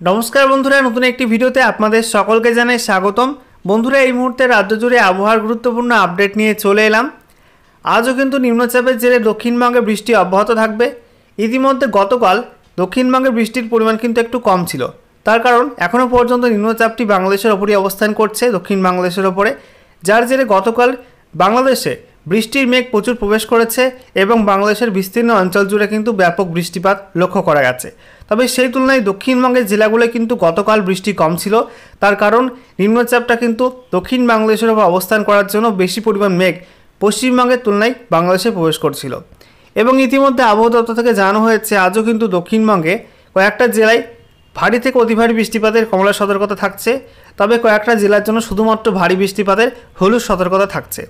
नमस्कार बंधुरा नतून एक भिडियोते आपनादेर सकलके जानाई स्वागतम। बंधुरा এই মুহূর্তে রাজ্য জুড়ে আবহাওয়ার গুরুত্বপূর্ণ আপডেট নিয়ে চলে এলাম। আজও কিন্তু নিম্নচাপের জেরে দক্ষিণবঙ্গে বৃষ্টি অব্যাহত থাকবে। ইতিমধ্যে গতকাল দক্ষিণবঙ্গে বৃষ্টির পরিমাণ কিন্তু একটু কম ছিল, তার কারণ এখনও পর্যন্ত নিম্নচাপটি বাংলাদেশের ওপরই অবস্থান করছে, দক্ষিণ বাংলাদেশের ওপরে, যার জেরে গতকাল বাংলাদেশে বৃষ্টির মেঘ প্রচুর প্রবেশ করেছে এবং বাংলাদেশের বিস্তীর্ণ অঞ্চল জুড়ে কিন্তু ব্যাপক বৃষ্টিপাত লক্ষ্য করা গেছে। তবে সেই তুলনায় দক্ষিণবঙ্গের জেলাগুলো কিন্তু গতকাল বৃষ্টি কম ছিল, তার কারণ নিম্নচাপটা কিন্তু দক্ষিণ বাংলাদেশের ওপর অবস্থান করার জন্য বেশি পরিমাণ মেঘ পশ্চিমবঙ্গের তুলনায় বাংলাদেশে প্রবেশ করছিল। এবং ইতিমধ্যে আবহাওয়া দপ্তর থেকে জানানো হয়েছে আজও কিন্তু দক্ষিণবঙ্গে কয়েকটা জেলায় ভারী থেকে অতি ভারী বৃষ্টিপাতের কমলা সতর্কতা থাকছে, তবে কয়েকটা জেলার জন্য শুধুমাত্র ভারী বৃষ্টিপাতের হলুদ সতর্কতা থাকছে।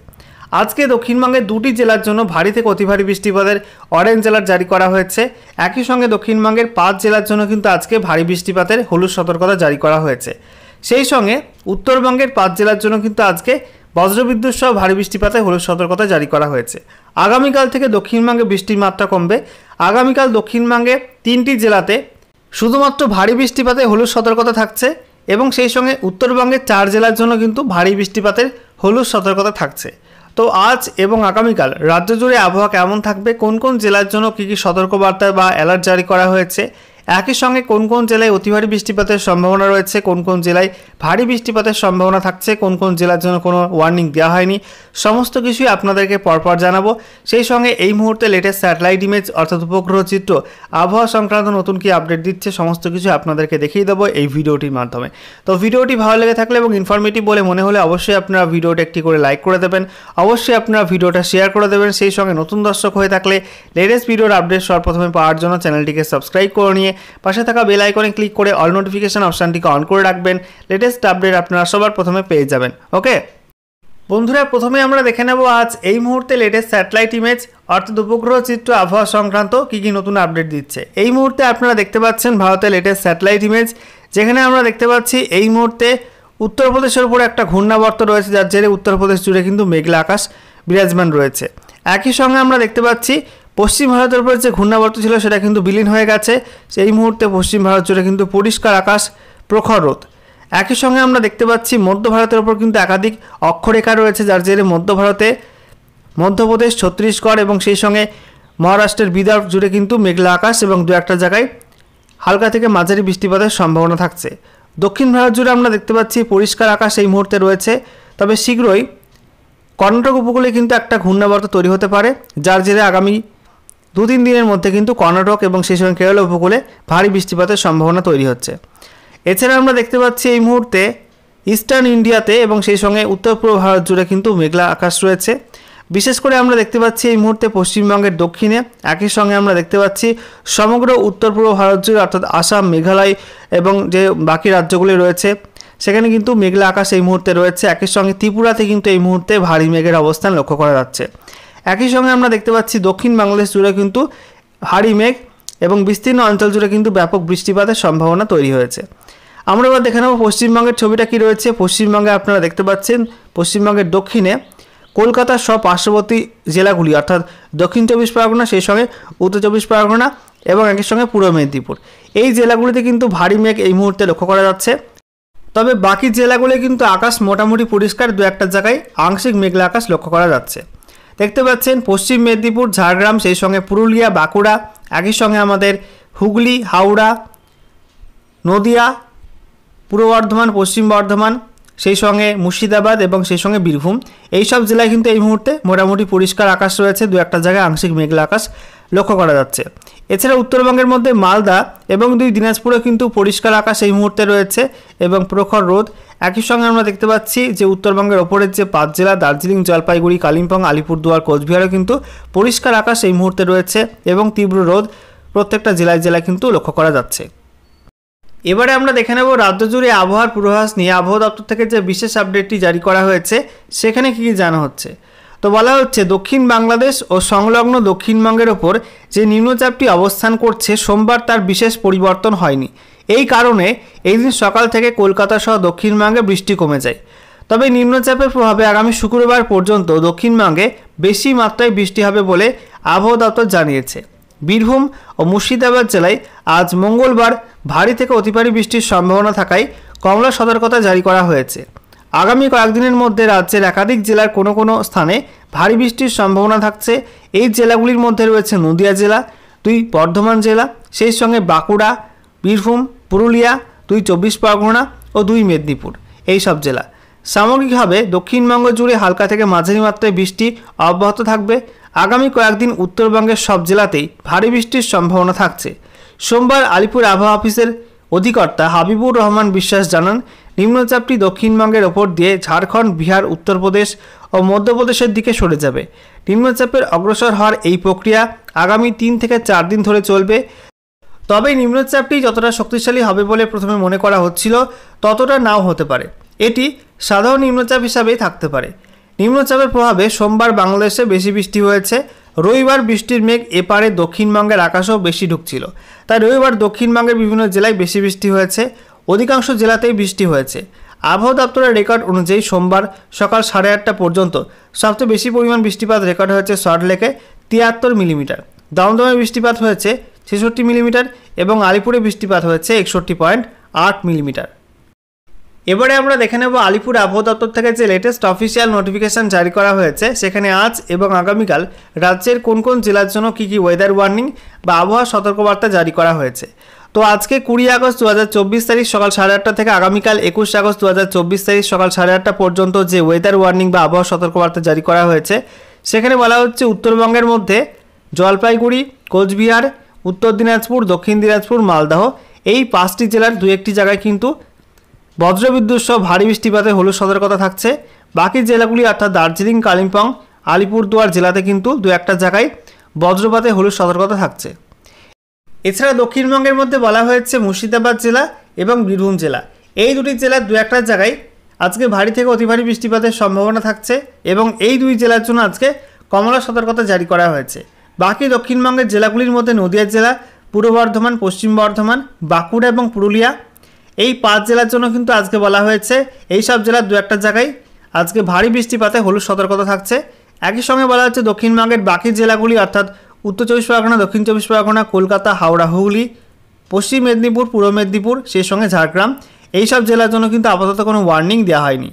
আজকে দক্ষিণবঙ্গের দুটি জেলার জন্য ভারী থেকে অতি ভারী বৃষ্টিপাতের অরেঞ্জ অ্যালার্ট জারি করা হয়েছে। একই সঙ্গে দক্ষিণবঙ্গের 5 জেলার জন্য কিন্তু আজকে ভারী বৃষ্টিপাতের হলুদ সতর্কতা জারি করা হয়েছে। সেই সঙ্গে উত্তরবঙ্গের 5 জেলার জন্য কিন্তু আজকে বজ্রবিদ্যুৎ সহ ভারী বৃষ্টিপাতের হলুদ সতর্কতা জারি করা হয়েছে। আগামীকাল থেকে দক্ষিণবঙ্গে বৃষ্টির মাত্রা কমবে। আগামীকাল দক্ষিণবঙ্গে 3টি জেলাতে শুধুমাত্র ভারী বৃষ্টিপাতের হলুদ সতর্কতা থাকছে এবং সেই সঙ্গে উত্তরবঙ্গের 4 জেলার জন্য কিন্তু ভারী বৃষ্টিপাতের হলুদ সতর্কতা থাকছে। তো আজ এবং আগামীকাল রাজ্য জুড়ে আবহাওয়া কেমন থাকবে, কোন কোন জেলার জন্য কী কী সতর্কবার্তা বা অ্যালার্ট জারি করা হয়েছে, একই সঙ্গে কোন কোন জেলায় অতি ভারী বৃষ্টিপাতের সম্ভাবনা রয়েছে, কোন কোন জেলায় ভারী বৃষ্টিপাতের সম্ভাবনা থাকছে, কোন কোন জেলার জন্য কোনো ওয়ার্নিং দেওয়া হয়নি, সমস্ত কিছুই আপনাদেরকে পরপর জানাবো। সেই সঙ্গে এই মুহূর্তে লেটেস্ট স্যাটেলাইট ইমেজ অর্থাৎ উপগ্রহ চিত্র আবহাওয়া সংক্রান্ত নতুন কি আপডেট দিচ্ছে সমস্ত কিছু আপনাদেরকে দেখিয়ে দেবো এই ভিডিওটির মাধ্যমে। তো ভিডিওটি ভালো লেগে থাকলে এবং ইনফরমেটিভ বলে মনে হলে অবশ্যই আপনারা ভিডিওটা একটি করে লাইক করে দেবেন, অবশ্যই আপনারা ভিডিওটা শেয়ার করে দেবেন। সেই সঙ্গে নতুন দর্শক হয়ে থাকলে লেটেস্ট ভিডিওর আপডেট সর্বপ্রথমে পাওয়ার জন্য চ্যানেলটিকে সাবস্ক্রাইব করে নিয়ে পাশে থাকা বেল আইকনে ক্লিক করে অল নোটিফিকেশন অপশনটিকে অন করে রাখবেন। লেটেস্ট আপডেট আপনারা সবার প্রথমে পেয়ে যাবেন। ওকে বন্ধুরা, প্রথমে আমরা দেখে নেব আজ এই মুহূর্তে লেটেস্ট স্যাটেলাইট ইমেজ অর্থাৎ উপগ্রহ চিত্র আবহাওয়া সংক্রান্ত কী কী নতুন আপডেট দিচ্ছে। এই মুহূর্তে আপনারা দেখতে পাচ্ছেন ভারতের লেটেস্ট স্যাটেলাইট ইমেজ, যেখানে আমরা দেখতে পাচ্ছি এই মুহূর্তে উত্তরপ্রদেশের উপরে একটা ঘূর্ণাবর্ত রয়েছে, যার জেরে উত্তরপ্রদেশ জুড়ে কিন্তু মেঘলা আকাশ বিরাজমান রয়েছে। একই সঙ্গে আমরা দেখতে পাচ্ছি পশ্চিম ভারতের উপরে যে ঘূর্ণাবর্ত ছিল সেটা কিন্তু বিলীন হয়ে গেছে। সেই মুহূর্তে পশ্চিম ভারত জুড়ে কিন্তু পরিষ্কার আকাশ, প্রখর রোদ। একই সঙ্গে আমরা দেখতে পাচ্ছি মধ্য ভারতের উপর কিন্তু একাধিক অক্ষরেখা রয়েছে, যার জেরে মধ্য ভারতে মধ্যপ্রদেশ, ছত্তিশগড় এবং সেই সঙ্গে মহারাষ্ট্রের বিদর্ভ জুড়ে কিন্তু মেঘলা আকাশ এবং দু একটা জায়গায় হালকা থেকে মাঝারি বৃষ্টিপাতের সম্ভাবনা থাকছে। দক্ষিণ ভারত জুড়ে আমরা দেখতে পাচ্ছি পরিষ্কার আকাশ এই মুহূর্তে রয়েছে, তবে শীঘ্রই কর্ণাটক উপকূলে কিন্তু একটা ঘূর্ণাবর্ত তৈরি হতে পারে, যার জেরে আগামী 2-3 দিনের মধ্যে কিন্তু কর্ণাটক এবং সেই সঙ্গে কেরলা উপকূলে ভারী বৃষ্টিপাতের সম্ভাবনা তৈরি হচ্ছে। এছাড়া আমরা দেখতে পাচ্ছি এই মুহূর্তে ইস্টার্ন ইন্ডিয়াতে এবং সেই সঙ্গে উত্তর পূর্ব ভারত জুড়ে কিন্তু মেঘলা আকাশ রয়েছে। বিশেষ করে আমরা দেখতে পাচ্ছি এই মুহূর্তে পশ্চিমবঙ্গের দক্ষিণে, একই সঙ্গে আমরা দেখতে পাচ্ছি সমগ্র উত্তর পূর্ব ভারত জুড়ে অর্থাৎ আসাম, মেঘালয় এবং যে বাকি রাজ্যগুলি রয়েছে সেখানে কিন্তু মেঘলা আকাশ এই মুহূর্তে রয়েছে। একই সঙ্গে ত্রিপুরাতে কিন্তু এই মুহূর্তে ভারী মেঘের অবস্থান লক্ষ্য করা যাচ্ছে। একই সঙ্গে আমরা দেখতে পাচ্ছি দক্ষিণ বাংলাদেশ জুড়ে কিন্তু ভারী মেঘ এবং বিস্তীর্ণ অঞ্চল জুড়ে কিন্তু ব্যাপক বৃষ্টিপাতের সম্ভাবনা তৈরি হয়েছে। আমরা এবার দেখে নেব পশ্চিমবঙ্গের ছবিটা কী রয়েছে। পশ্চিমবঙ্গে আপনারা দেখতে পাচ্ছেন পশ্চিমবঙ্গের দক্ষিণে কলকাতার সব পার্শ্ববর্তী জেলাগুলি অর্থাৎ দক্ষিণ 24 পরগনা, সেই সঙ্গে উত্তর 24 পরগনা এবং একই সঙ্গে পূর্ব মেদিনীপুর, এই জেলাগুলিতে কিন্তু ভারী মেঘ এই মুহূর্তে লক্ষ্য করা যাচ্ছে। তবে বাকি জেলাগুলি কিন্তু আকাশ মোটামুটি পরিষ্কার, দু একটা জায়গায় আংশিক মেঘলা আকাশ লক্ষ্য করা যাচ্ছে। দেখতে পাচ্ছেন পশ্চিম মেদিনীপুর, ঝাড়গ্রাম, সেই সঙ্গে পুরুলিয়া, বাঁকুড়া, একই সঙ্গে আমাদের হুগলি, হাওড়া, নদিয়া, পূর্ব বর্ধমান, পশ্চিম বর্ধমান, সেই সঙ্গে মুর্শিদাবাদ এবং সেই সঙ্গে বীরভূম, এই সব জেলায় কিন্তু এই মুহূর্তে মোটামুটি পরিষ্কার আকাশ রয়েছে, দু একটা জায়গায় আংশিক মেঘলা আকাশ লক্ষ্য করা যাচ্ছে। এছাড়া উত্তরবঙ্গের মধ্যে মালদা এবং 2 দিনাজপুরে কিন্তু পরিষ্কার আকাশ এই মুহূর্তে রয়েছে এবং প্রখর রোদ। একই সঙ্গে আমরা দেখতে পাচ্ছি যে উত্তরবঙ্গের ওপরের যে 5 জেলা দার্জিলিং, জলপাইগুড়ি, কালিম্পং, আলিপুরদুয়ার, কোচবিহারও কিন্তু পরিষ্কার আকাশ এই মুহূর্তে রয়েছে এবং তীব্র রোদ প্রত্যেকটা জেলায় জেলায় কিন্তু লক্ষ্য করা যাচ্ছে। এবারে আমরা দেখে নেব রাজ্য জুড়ে আবহাওয়ার পূর্বাভাস নিয়ে আবহাওয়া দপ্তর থেকে যে বিশেষ আপডেটটি জারি করা হয়েছে সেখানে কী কী জানা হচ্ছে। তো বলা হচ্ছে দক্ষিণ বাংলাদেশ ও সংলগ্ন দক্ষিণবঙ্গের ওপর যে নিম্নচাপটি অবস্থান করছে সোমবার তার বিশেষ পরিবর্তন হয়নি। এই কারণে এই দিন সকাল থেকে কলকাতা সহ দক্ষিণবঙ্গে বৃষ্টি কমে যায়। তবে নিম্নচাপের প্রভাবে আগামী শুক্রবার পর্যন্ত দক্ষিণবঙ্গে বেশি মাত্রায় বৃষ্টি হবে বলে আবহাওয়া দপ্তর জানিয়েছে। বীরভূম ও মুর্শিদাবাদ জেলায় আজ মঙ্গলবার ভারী থেকে অতি ভারী বৃষ্টির সম্ভাবনা থাকায় কমলা সতর্কতা জারি করা হয়েছে। আগামী কয়েকদিনের মধ্যে রাজ্যের একাধিক জেলার কোনো কোনো স্থানে ভারী বৃষ্টির সম্ভাবনা থাকছে। এই জেলাগুলির মধ্যে রয়েছে নদিয়া জেলা, 2 বর্ধমান জেলা, সেই সঙ্গে বাঁকুড়া, বীরভূম, পুরুলিয়া, 2 চব্বিশ পরগনা ও 2 মেদিনীপুর, এই সব জেলা। সামগ্রিকভাবে দক্ষিণবঙ্গ জুড়ে হালকা থেকে মাঝারি মাত্রায় বৃষ্টি অব্যাহত থাকবে। আগামী কয়েকদিন উত্তরবঙ্গের সব জেলাতেই ভারী বৃষ্টির সম্ভাবনা থাকছে। সোমবার আলিপুর আবহাওয়া অফিসের অধিকর্তা হাবিবুর রহমান বিশ্বাস জানান, নিম্নচাপটি দক্ষিণবঙ্গের ওপর দিয়ে ঝাড়খণ্ড, বিহার, উত্তরপ্রদেশ ও মধ্যপ্রদেশের দিকে সরে যাবে। নিম্নচাপের অগ্রসর হওয়ার এই প্রক্রিয়া আগামী 3 থেকে 4 দিন ধরে চলবে। তবে নিম্নচাপটি যতটা শক্তিশালী হবে বলে প্রথমে মনে করা হচ্ছিল ততটা নাও হতে পারে। এটি সাধারণ নিম্নচাপ হিসাবেই থাকতে পারে। নিম্নচাপের প্রভাবে সোমবার বাংলাদেশে বেশি বৃষ্টি হয়েছে। রবিবার বৃষ্টির মেঘ এপারে দক্ষিণবঙ্গের আকাশেও বেশি ঢুকছিল, তাই রবিবার দক্ষিণবঙ্গের বিভিন্ন জেলায় বেশি বৃষ্টি হয়েছে। অধিকাংশ জেলাতেই বৃষ্টি হয়েছে। আবহাওয়া দপ্তরের রেকর্ড অনুযায়ী সোমবার সকাল 8:30 পর্যন্ত সবচেয়ে বেশি পরিমাণ বৃষ্টিপাত রেকর্ড হয়েছে সল্টলেকে 73 মিলিমিটার, দমদমে বৃষ্টিপাত হয়েছে 66 মিলিমিটার এবং আলিপুরে বৃষ্টিপাত হয়েছে 61.8 মিলিমিটার। এবারে আমরা দেখে নেব আলিপুর আবহাওয়া দপ্তর থেকে যে লেটেস্ট অফিসিয়াল নোটিফিকেশান জারি করা হয়েছে, সেখানে আজ এবং আগামীকাল রাজ্যের কোন কোন জেলার জন্য কী কী ওয়েদার ওয়ার্নিং বা আবহাওয়া সতর্কবার্তা জারি করা হয়েছে। তো আজকে 20 আগস্ট 2024 তারিখ সকাল 8:30 থেকে আগামীকাল 21 আগস্ট 2024 তারিখ সকাল 8:30 পর্যন্ত যে ওয়েদার ওয়ার্নিং বা আবহাওয়া সতর্কবার্তা জারি করা হয়েছে, সেখানে বলা হচ্ছে উত্তরবঙ্গের মধ্যে জলপাইগুড়ি, কোচবিহার, উত্তর দিনাজপুর, দক্ষিণ দিনাজপুর, মালদহ, এই 5টি জেলার 2-1টি জায়গায় কিন্তু বজ্রবিদ্যুৎ সহ ভারী বৃষ্টিপাতে হলুদ সতর্কতা থাকছে। বাকি জেলাগুলি অর্থাৎ দার্জিলিং, কালিম্পং, আলিপুরদুয়ার জেলাতে কিন্তু 2-1টা জায়গায় বজ্রপাতে হলুদ সতর্কতা থাকছে। এছাড়া দক্ষিণবঙ্গের মধ্যে বলা হয়েছে মুর্শিদাবাদ জেলা এবং বীরভূম জেলা, এই দুটি জেলার 2-1টা জায়গায় আজকে ভারী থেকে অতি ভারী বৃষ্টিপাতের সম্ভাবনা থাকছে এবং এই 2 জেলার জন্য আজকে কমলা সতর্কতা জারি করা হয়েছে। বাকি দক্ষিণবঙ্গের জেলাগুলির মধ্যে নদিয়া জেলা, পূর্ব বর্ধমান, পশ্চিম বর্ধমান, বাঁকুড়া এবং পুরুলিয়া, এই 5 জেলার জন্য কিন্তু আজকে বলা হয়েছে এই সব জেলার 2-1টা জায়গায় আজকে ভারী বৃষ্টিপাতে হলুদ সতর্কতা থাকছে। একই সঙ্গে বলা হচ্ছে দক্ষিণবঙ্গের বাকি জেলাগুলি অর্থাৎ উত্তর 24 পরগনা, দক্ষিণ 24 পরগনা, কলকাতা, হাওড়া, হুগলি, পশ্চিম মেদিনীপুর, পূর্ব মেদিনীপুর, সেই সঙ্গে ঝাড়গ্রাম, এই সব জেলার জন্য কিন্তু আপাতত কোনো ওয়ার্নিং দেওয়া হয়নি।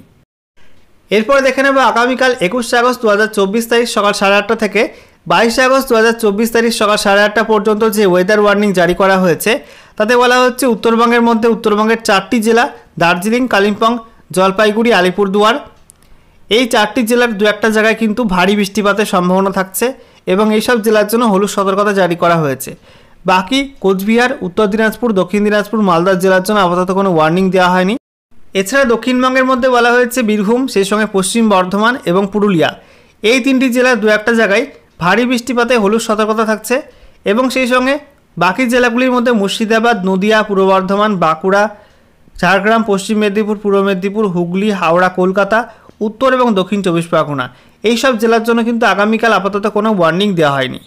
এরপরে দেখে নেব আগামীকাল 21 আগস্ট 2024 তারিখ সকাল 8:30 থেকে 22 আগস্ট 2024 তারিখ সকাল 8:30 পর্যন্ত যে ওয়েদার ওয়ার্নিং জারি করা হয়েছে, তাতে বলা হচ্ছে উত্তরবঙ্গের মধ্যে উত্তরবঙ্গের 4টি জেলা দার্জিলিং, কালিম্পং, জলপাইগুড়ি, আলিপুরদুয়ার, এই 4টি জেলার 2-1টা জায়গায় কিন্তু ভারী বৃষ্টিপাতের সম্ভাবনা থাকছে এবং এইসব জেলার জন্য হলুদ সতর্কতা জারি করা হয়েছে। বাকি কোচবিহার, উত্তর দিনাজপুর, দক্ষিণ দিনাজপুর, মালদা জেলার জন্য আপাতত কোনো ওয়ার্নিং দেওয়া হয়নি। এছাড়া দক্ষিণবঙ্গের মধ্যে বলা হয়েছে বীরভূম, সেই সঙ্গে পশ্চিম বর্ধমান এবং পুরুলিয়া, এই 3টি জেলার 2-1টা জায়গায় ভারী বৃষ্টিপাতে হলুদ সতর্কতা থাকছে এবং সেই সঙ্গে বাকি জেলাগুলির মধ্যে মুর্শিদাবাদ, নদিয়া, পূর্ব বর্ধমান, বাঁকুড়া, ঝাড়গ্রাম, পশ্চিম মেদিনীপুর, পূর্ব মেদিনীপুর, হুগলি, হাওড়া, কলকাতা, উত্তর এবং দক্ষিণ 24 পরগনা, এই সব জেলার জন্য কিন্তু আগামীকাল আপাতত কোনো ওয়ার্নিং দেওয়া হয়নি।